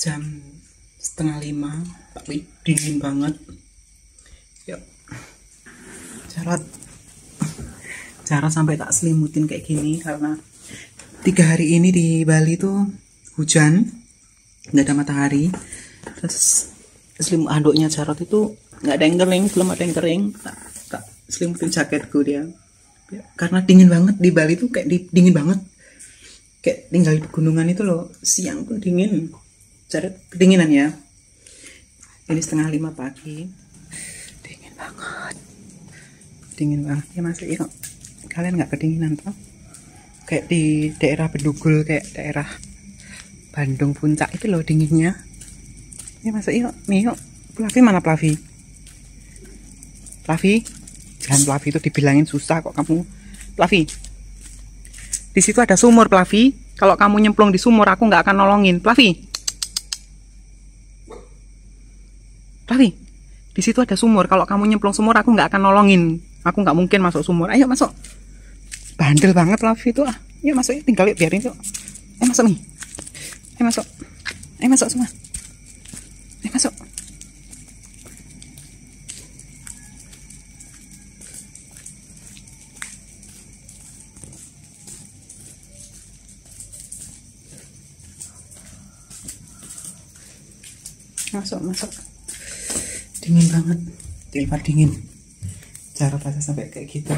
Jam 4:30, tapi dingin banget. Yuk, cara sampai tak selimutin kayak gini karena 3 hari ini di Bali tuh hujan, nggak ada matahari. Terus selimut handuknya Jarot itu nggak ada yang kering, belum ada yang kering. Tak selimutin jaketku dia. Ya, karena dingin banget di Bali tuh kayak dingin banget. Kayak tinggal di pegunungan itu loh, siang pun dingin. Jarot kedinginan ya. Ini 4:30 pagi. Dingin banget. Dingin banget ya masuk yuk. Kalian nggak kedinginan toh? Kayak di daerah Bedugul, kayak daerah Bandung Puncak itu loh dinginnya. Ya masuk yuk, nih yuk. Plavi mana Plavi? Plavi, jangan Plavi itu dibilangin susah kok kamu. Plavi, di situ ada sumur Plavi. Kalau kamu nyemplung di sumur aku nggak akan nolongin. Plavi, Plavi, di situ ada sumur. Kalau kamu nyemplung sumur aku nggak akan nolongin. Aku nggak mungkin masuk sumur. Ayo masuk. Bandel banget Plavi itu ah. Yuk masuk, tinggal yuk biarin yuk. Ayo masuk nih. Ayo masuk. Ayo masuk semua. Ayo masuk. Masuk. Dingin banget. Dilipar dingin. Cara rasa sampai kayak gitu.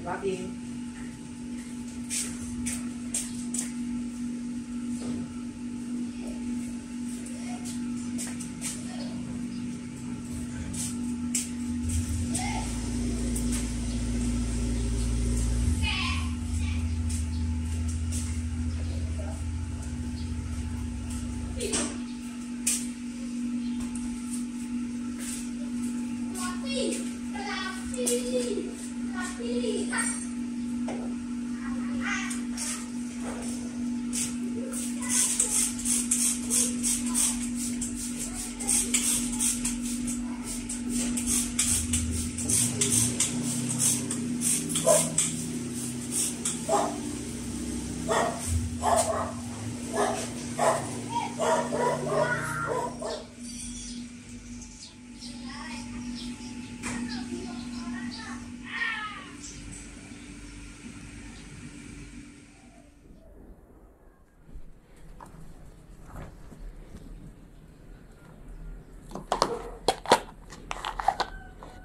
Lagi.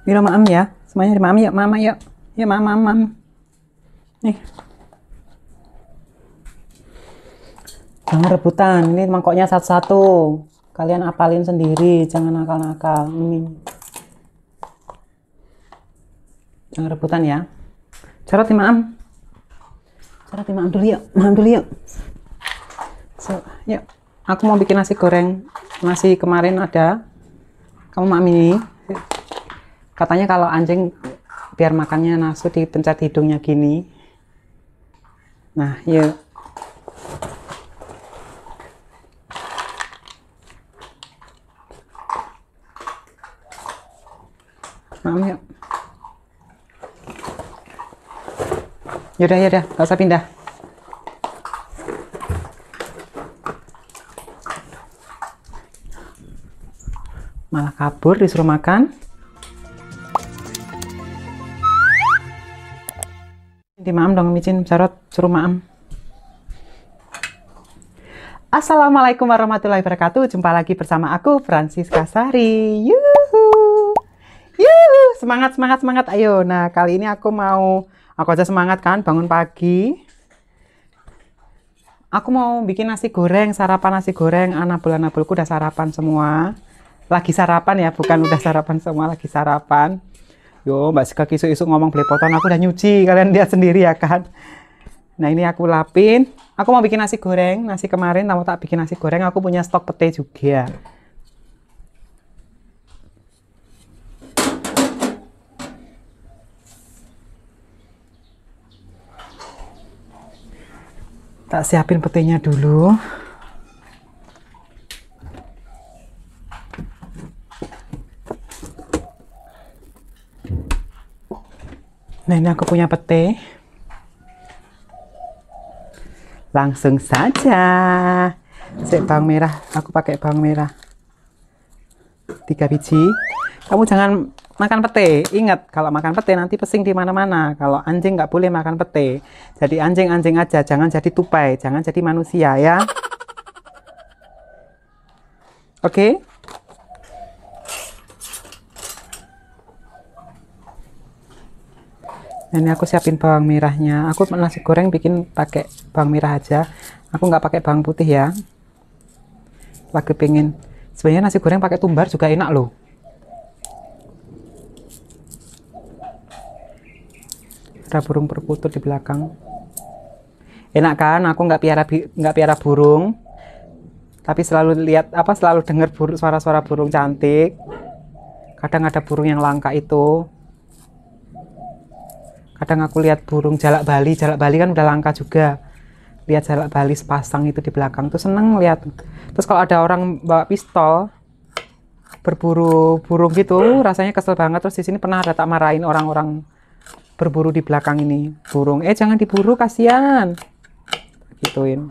Mira maam ya, semuanya dari mami yuk, mama yuk, ya mam. Nih, jangan rebutan, ini mangkoknya satu-satu, kalian apalin sendiri, jangan nakal-nakal. Ini, jangan rebutan ya. Jarot di maam dulu yuk, So, yuk, aku mau bikin nasi goreng, nasi kemarin ada, kamu maam ini. Katanya kalau anjing biar makannya nasu dipencet hidungnya gini. Nah, yuk. Mam yuk. Yaudah, gak usah pindah. Malah kabur disuruh makan. Di maam dong micin carot suruh maam. Assalamualaikum warahmatullahi wabarakatuh. Jumpa lagi bersama aku Francisca Sari. Yuhu. Yuhu, semangat semangat semangat. Ayo. Nah, kali ini aku aja semangat kan bangun pagi. Aku mau bikin nasi goreng, sarapan nasi goreng. Anabul-anabulku udah sarapan semua. Lagi sarapan ya, bukan udah sarapan semua, lagi sarapan. Yo, Mbak Sika isu-isu ngomong belepotan, aku udah nyuci, kalian lihat sendiri ya kan. Nah, ini aku lapin. Aku mau bikin nasi goreng. Nasi kemarin kamu tak bikin nasi goreng, aku punya stok pete juga. Tak siapin petenya dulu. Nah, ini aku punya pete. Langsung saja. Bawang merah, aku pakai bawang merah 3 biji. Kamu jangan makan pete. Ingat, kalau makan pete nanti pesing di mana-mana. Kalau anjing nggak boleh makan pete. Jadi anjing-anjing aja, jangan jadi tupai, jangan jadi manusia ya. Oke? Ini aku siapin bawang merahnya. Aku nasi goreng bikin pakai bawang merah aja. Aku nggak pakai bawang putih ya. Lagi pengen. Sebenarnya nasi goreng pakai tumbar juga enak loh. Ada burung perkutut di belakang. Enak kan? Aku nggak piara burung. Tapi selalu selalu dengar suara-suara burung cantik. Kadang ada burung yang langka itu. Kadang aku lihat burung jalak Bali kan udah langka juga. Lihat jalak Bali sepasang itu di belakang tuh seneng lihat. Terus kalau ada orang bawa pistol berburu burung gitu, rasanya kesel banget. Terus di sini pernah ada tak marahin orang-orang berburu di belakang ini burung. Jangan diburu, kasihan. Gituin.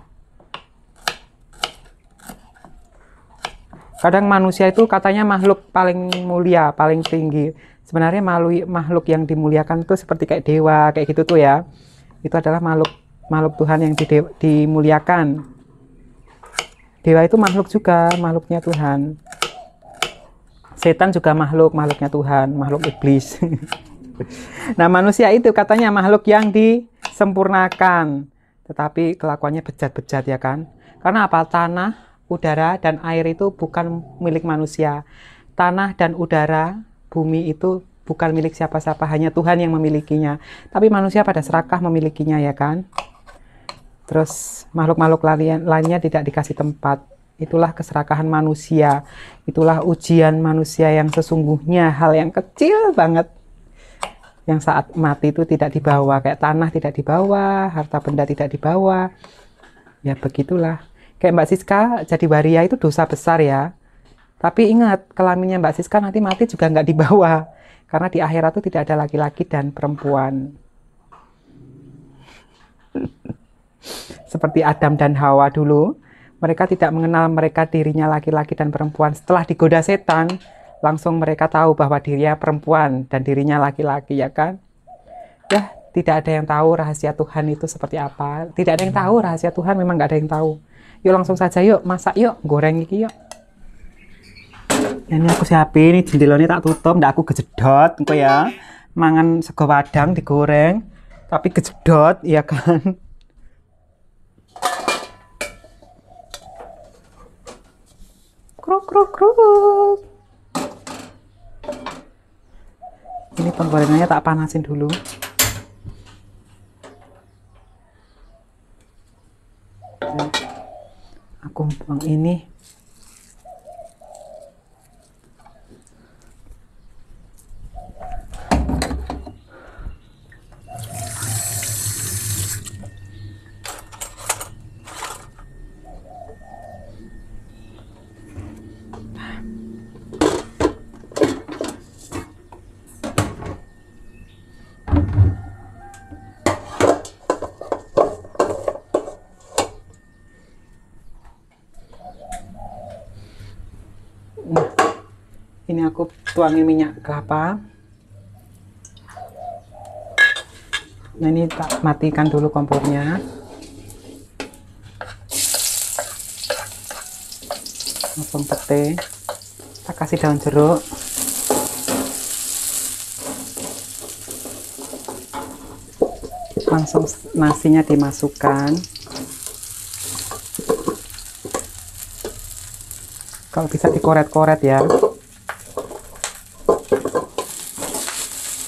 Kadang manusia itu katanya makhluk paling mulia, paling tinggi. Sebenarnya makhluk yang dimuliakan itu seperti kayak dewa, kayak gitu tuh ya. Itu adalah makhluk Tuhan yang dimuliakan. Dewa itu makhluk juga, makhluknya Tuhan. Setan juga makhluknya Tuhan, makhluk iblis. Nah, manusia itu katanya makhluk yang disempurnakan. Tetapi kelakuannya bejat-bejat ya kan. Karena apa? Tanah, udara, dan air itu bukan milik manusia. Tanah dan udara, bumi itu bukan milik siapa-siapa, hanya Tuhan yang memilikinya. Tapi manusia pada serakah memilikinya ya kan. Terus makhluk-makhluk lainnya tidak dikasih tempat. Itulah keserakahan manusia. Itulah ujian manusia yang sesungguhnya, hal yang kecil banget. Yang saat mati itu tidak dibawa, kayak tanah tidak dibawa, harta benda tidak dibawa. Ya begitulah. Kayak Mbak Siska jadi waria itu dosa besar ya. Tapi ingat, kelaminnya Mbak Siska nanti mati juga nggak dibawa. Karena di akhirat itu tidak ada laki-laki dan perempuan. Seperti Adam dan Hawa dulu. Mereka tidak mengenal dirinya laki-laki dan perempuan. Setelah digoda setan, langsung mereka tahu bahwa dirinya perempuan dan dirinya laki-laki, ya kan? Ya, tidak ada yang tahu rahasia Tuhan itu seperti apa. Tidak ada yang tahu rahasia Tuhan, memang nggak ada yang tahu. Yuk langsung saja yuk, masak yuk, goreng iki yuk. Ini aku siapin, ini jendelanya tak tutup, ndak aku kejedot, engko ya. Mangan sego padang digoreng, tapi kejedot, ya kan. Kruk kruk kruk. Ini penggorengannya tak panasin dulu. Aku buang ini. Ini aku tuangin minyak kelapa. Nah ini tak matikan dulu kompornya. Langsung pete. Kita kasih daun jeruk. Langsung nasinya dimasukkan. Kalau bisa dikoret-koret ya.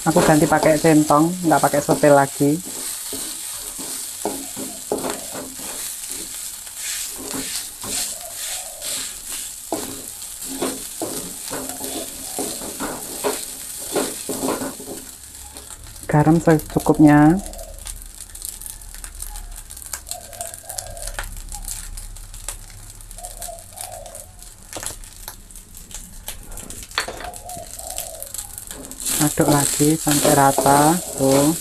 Aku ganti pakai centong, nggak pakai setel lagi. Garam secukupnya. Aduk lagi sampai rata tuh.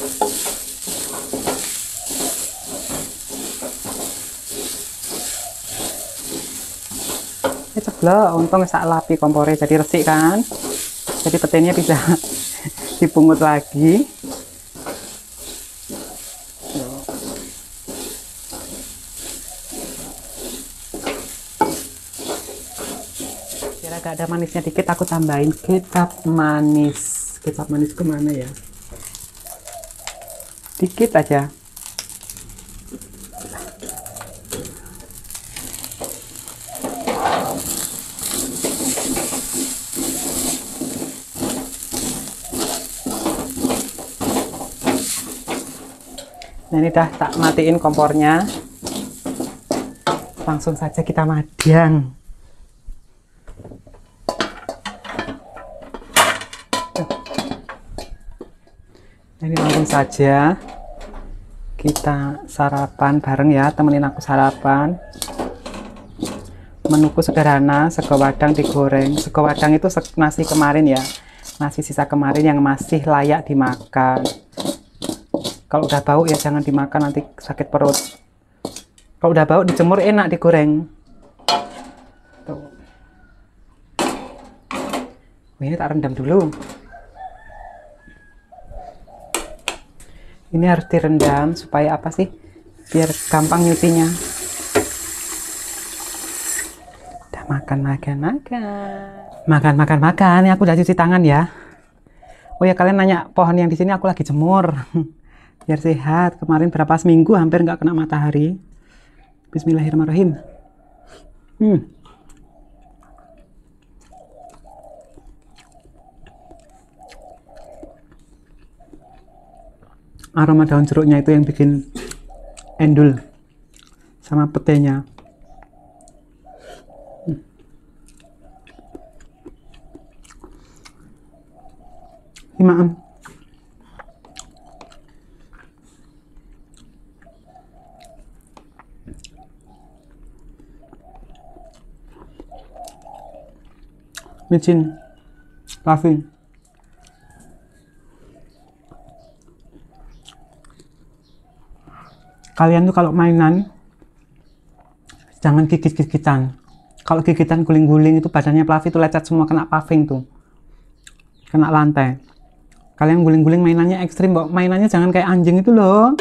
Ini ceblok, untung sak lapi kompornya jadi resik kan, jadi petenya bisa dipungut lagi. Biar agak ada manisnya dikit, aku tambahin kecap manis. Kecap manis kemana ya? Dikit aja. Nah ini dah tak matiin kompornya. Langsung saja kita madang. Ini langsung saja kita sarapan bareng ya, temenin aku sarapan. Menuku sederhana, sego wadang digoreng. Sego wadang itu nasi kemarin ya, nasi sisa kemarin yang masih layak dimakan. Kalau udah bau ya jangan dimakan, nanti sakit perut. Kalau udah bau dijemur enak digoreng. Tuh. Ini tak rendam dulu. Ini harus direndam supaya apa sih? Biar gampang nyutinya. Udah makan. Ini aku udah cuci tangan ya. Oh ya, kalian nanya pohon yang di sini aku lagi jemur. Biar sehat. Kemarin berapa seminggu hampir nggak kena matahari. Bismillahirrahmanirrahim. Aroma daun jeruknya itu yang bikin endul sama petenya. Gimana? Micin, Raffi. Kalian tuh kalau mainan jangan gigit-gigitan. Kalau gigitan guling-guling itu badannya Fluffy tuh lecet semua, kena paving tuh, kena lantai. Kalian guling-guling mainannya ekstrim, mainannya jangan kayak anjing itu loh.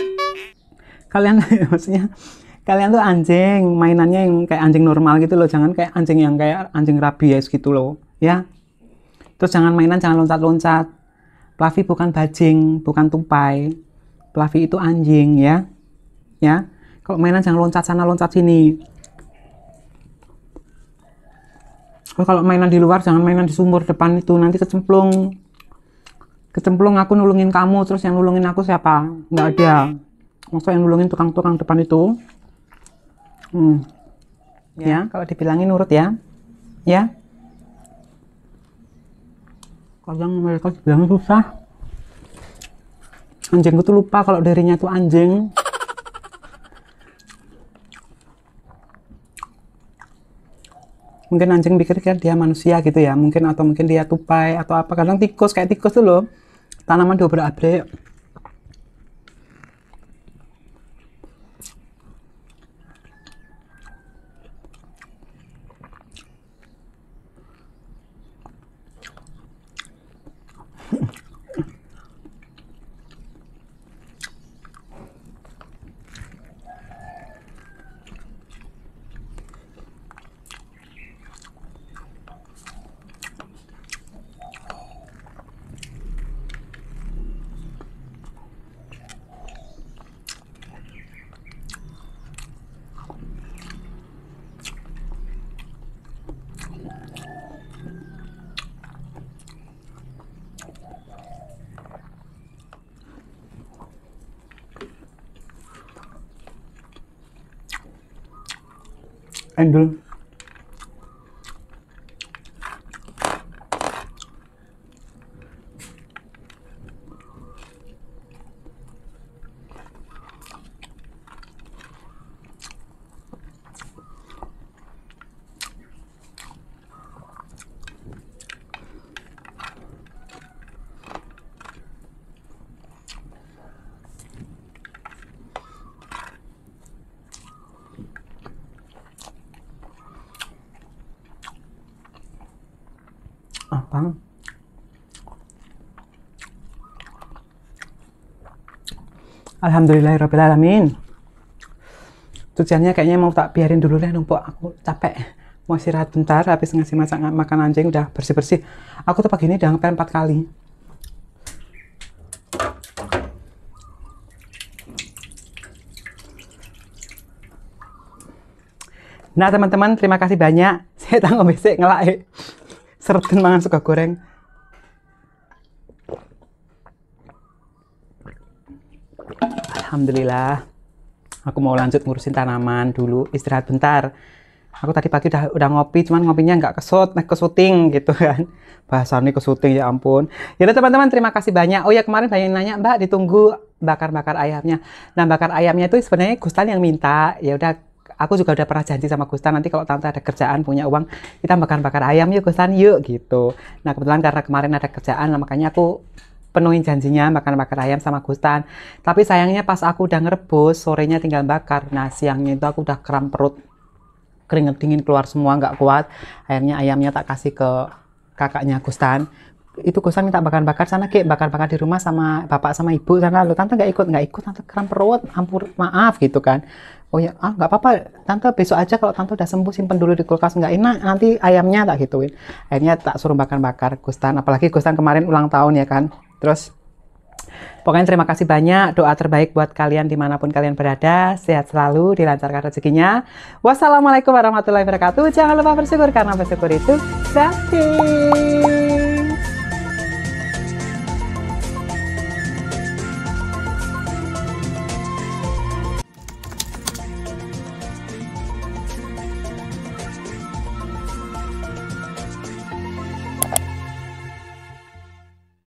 Kalian maksudnya kalian tuh anjing, mainannya yang kayak anjing normal gitu loh, jangan kayak anjing yang kayak anjing rabies gitu loh ya. Terus jangan mainan, jangan loncat-loncat. Fluffy bukan bajing, bukan tupai. Fluffy itu anjing ya. Ya, kalau mainan jangan loncat sana loncat sini. Kalau mainan di luar jangan mainan di sumur depan itu, nanti kecemplung. Kecemplung aku nulungin kamu, terus yang nulungin aku siapa? Nggak ada. Maksudnya yang nulungin tukang-tukang depan itu. Ya, kalau dibilangin nurut ya. Ya. Kadang mereka bilang susah. Anjingku tuh lupa kalau dirinya tuh anjing. Mungkin anjing pikir kan dia manusia gitu ya, mungkin, atau mungkin dia tupai atau apa. Kadang tikus, kayak tikus tuh loh, tanaman diobrak-abrik. Endul. Apa? Alhamdulillahirrahmanirrahim. Tujuannya kayaknya mau tak biarin dulu deh, numpuk. Aku capek. Mau istirahat bentar, habis ngasih makan anjing udah bersih-bersih. Aku tuh pagi ini udah ngepel 4 kali. Nah teman-teman, terima kasih banyak. Saya tanggung besok ngelak sereten mangan sego goreng. Alhamdulillah. Aku mau lanjut ngurusin tanaman dulu, istirahat bentar. Aku tadi pagi udah ngopi, cuman ngopinya nggak kesut, ke syuting gitu kan. Bahasannya ke syuting, ya ampun. Ya udah teman-teman, terima kasih banyak. Oh ya, kemarin banyak yang nanya, Mbak, ditunggu bakar-bakar ayamnya. Nah, bakar ayamnya itu sebenarnya Gustan yang minta. Ya udah, aku juga udah pernah janji sama Gustan, nanti kalau tante ada kerjaan, punya uang, kita bakar-bakar ayam yuk Gustan, yuk gitu. Nah, kebetulan karena kemarin ada kerjaan, makanya aku penuhin janjinya makan bakar ayam sama Gustan. Tapi sayangnya pas aku udah ngerebus, sorenya tinggal bakar. Nah, siangnya itu aku udah kram perut, keringet dingin keluar semua, nggak kuat. Akhirnya ayamnya tak kasih ke kakaknya Gustan. Itu Gustan minta bakar-bakar sana, Kek, bakar-bakar di rumah sama bapak sama ibu sana. Lo tante nggak ikut, tante kram perut, ampun, maaf gitu kan. Oh ya, nggak apa-apa, tante besok aja kalau tante udah sembuh, simpen dulu di kulkas, nggak enak nanti ayamnya, tak gituin. Akhirnya tak suruh bakar-bakar Gustan, apalagi Gustan kemarin ulang tahun ya kan. Terus pokoknya terima kasih banyak, doa terbaik buat kalian dimanapun kalian berada, sehat selalu, dilancarkan rezekinya. Wassalamualaikum warahmatullahi wabarakatuh. Jangan lupa bersyukur karena bersyukur itu gratis.